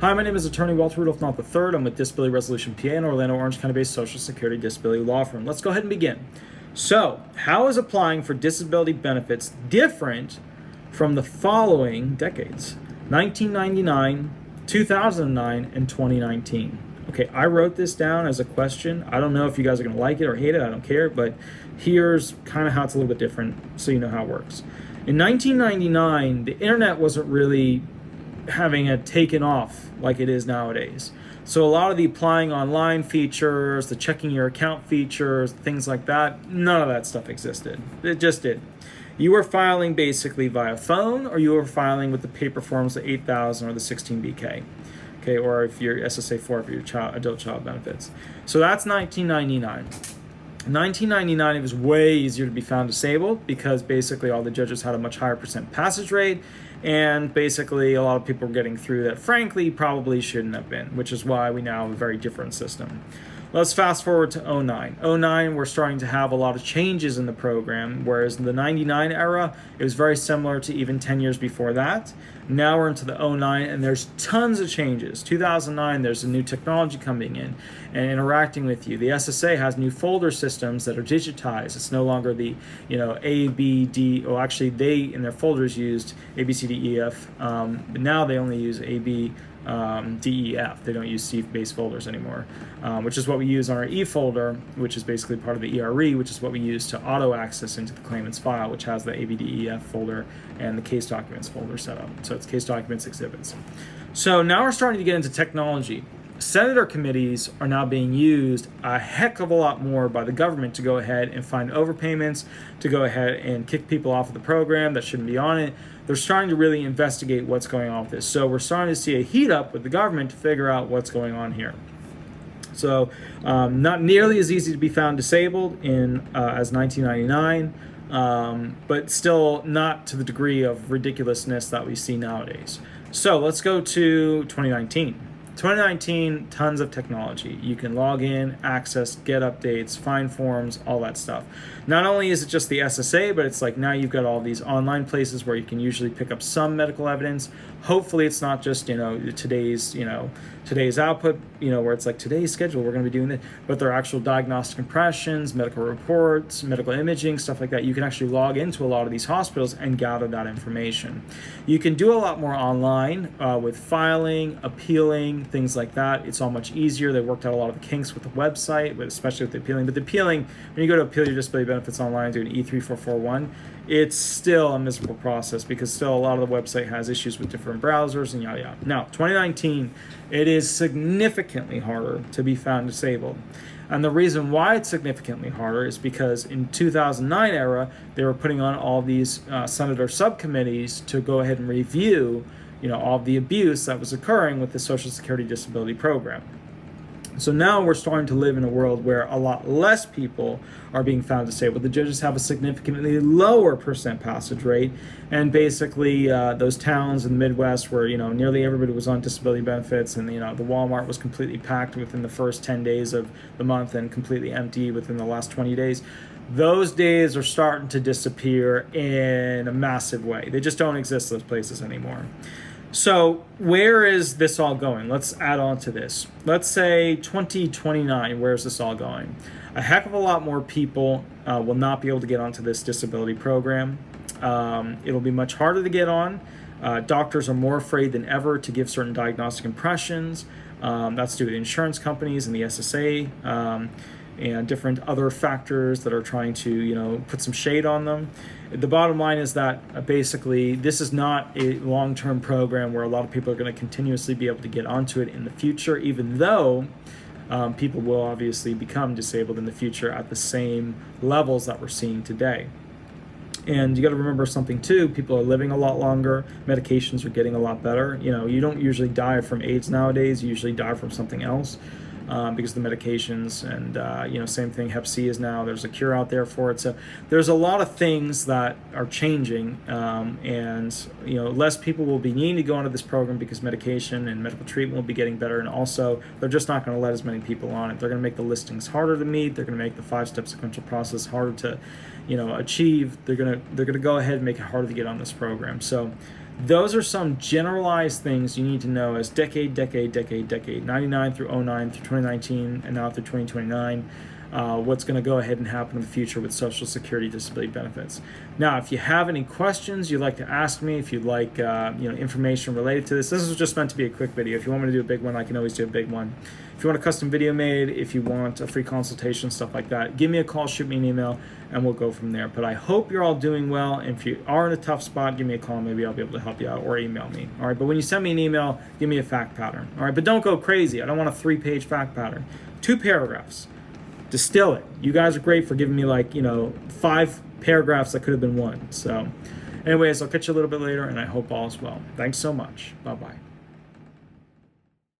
Hi, my name is attorney Walter Rudolph Hnot III. I'm with Disability Resolution PA, an Orlando, Orange County-based Social Security disability law firm. Let's go ahead and begin. So, how is applying for disability benefits different from the following decades? 1999, 2009, and 2019. Okay, I wrote this down as a question. I don't know if you guys are going to like it or hate it. I don't care, but here's kind of how it's a little bit different so you know how it works. In 1999, the internet wasn't really having it taken off like it is nowadays. So a lot of the applying online features, the checking your account features, things like that, none of that stuff existed. It just did. You were filing basically via phone, or you were filing with the paper forms, the 8000 or the 16BK. Okay, or if you're SSA4 for your adult child benefits. So that's 1999. In 1999, it was way easier to be found disabled because basically all the judges had a much higher percent passage rate, and basically a lot of people were getting through that frankly probably shouldn't have been, which is why we now have a very different system. Let's fast forward to 09. 09, we're starting to have a lot of changes in the program, whereas in the 99 era, it was very similar to even 10 years before that. Now we're into the 09, and there's tons of changes. 2009, there's a new technology coming in and interacting with you. The SSA has new folder systems that are digitized. It's no longer the, A, B, D, well, actually, they, in their folders, used A, B, C, D, E, F, but now they only use A, B, D, E, F. They don't use C-based folders anymore, which is what we use on our E folder, which is basically part of the ERE, which is what we use to auto-access into the claimant's file, which has the A, B, D, E, F folder and the case documents folder set up. So it's case documents, exhibits. So now we're starting to get into technology. Senator committees are now being used a heck of a lot more by the government to go ahead and find overpayments, to go ahead and kick people off of the program that shouldn't be on it. They're starting to really investigate what's going on with this. So we're starting to see a heat up with the government to figure out what's going on here. So not nearly as easy to be found disabled as 1999, but still not to the degree of ridiculousness that we see nowadays. So let's go to 2019. 2019, tons of technology. You can log in, access, get updates, find forms, all that stuff. Not only is it just the SSA, but it's like now you've got all these online places where you can usually pick up some medical evidence. Hopefully it's not just, today's output, where it's like today's schedule, we're going to be doing it, but there are actual diagnostic impressions, medical reports, medical imaging, stuff like that. You can actually log into a lot of these hospitals and gather that information. You can do a lot more online with filing, appealing, things like that. It's all much easier. They worked out a lot of the kinks with the website, especially with the appealing. But the appealing, when you go to appeal your disability benefits online, do an E3441, it's still a miserable process because still a lot of the website has issues with different browsers and yada yada. Now, 2019, it is significantly harder to be found disabled. And the reason why it's significantly harder is because in 2009 era, they were putting on all these senator subcommittees to go ahead and review all of the abuse that was occurring with the Social Security disability program. So now we're starting to live in a world where a lot less people are being found disabled. The judges have a significantly lower percent passage rate, and basically those towns in the Midwest where nearly everybody was on disability benefits, and the Walmart was completely packed within the first 10 days of the month and completely empty within the last 20 days. Those days are starting to disappear in a massive way. They just don't exist, those places anymore. So where is this all going? Let's add on to this. Let's say 2029, where is this all going? A heck of a lot more people will not be able to get onto this disability program. It'll be much harder to get on. Doctors are more afraid than ever to give certain diagnostic impressions. That's due to the insurance companies and the SSA and different other factors that are trying to put some shade on them. The bottom line is that basically this is not a long-term program where a lot of people are going to continuously be able to get onto it in the future, even though people will obviously become disabled in the future at the same levels that we're seeing today. And you got to remember something too, people are living a lot longer, medications are getting a lot better. You don't usually die from AIDS nowadays, you usually die from something else. Because of the medications, and same thing, Hep C is now, there's a cure out there for it. So there's a lot of things that are changing, and less people will be needing to go into this program because medication and medical treatment will be getting better, and also they're just not going to let as many people on it. They're going to make the listings harder to meet. They're going to make the 5-step sequential process harder to achieve. They're going to go ahead and make it harder to get on this program. So Those are some generalized things you need to know as decade, 99 through 09 through 2019, and now through 2029. What's going to go ahead and happen in the future with Social Security disability benefits. Now, if you have any questions you'd like to ask me, if you'd like information related to this was just meant to be a quick video. If you want me to do a big one, I can always do a big one. If you want a custom video made, if you want a free consultation, stuff like that, give me a call, shoot me an email, and we'll go from there. But I hope you're all doing well. And if you are in a tough spot, give me a call. Maybe I'll be able to help you out, or email me. All right. But when you send me an email, give me a fact pattern. All right. But don't go crazy. I don't want a 3-page fact pattern. 2 paragraphs. Distill it. You guys are great for giving me 5 paragraphs that could have been 1. So anyways, I'll catch you a little bit later, and I hope all is well. Thanks so much. Bye-bye.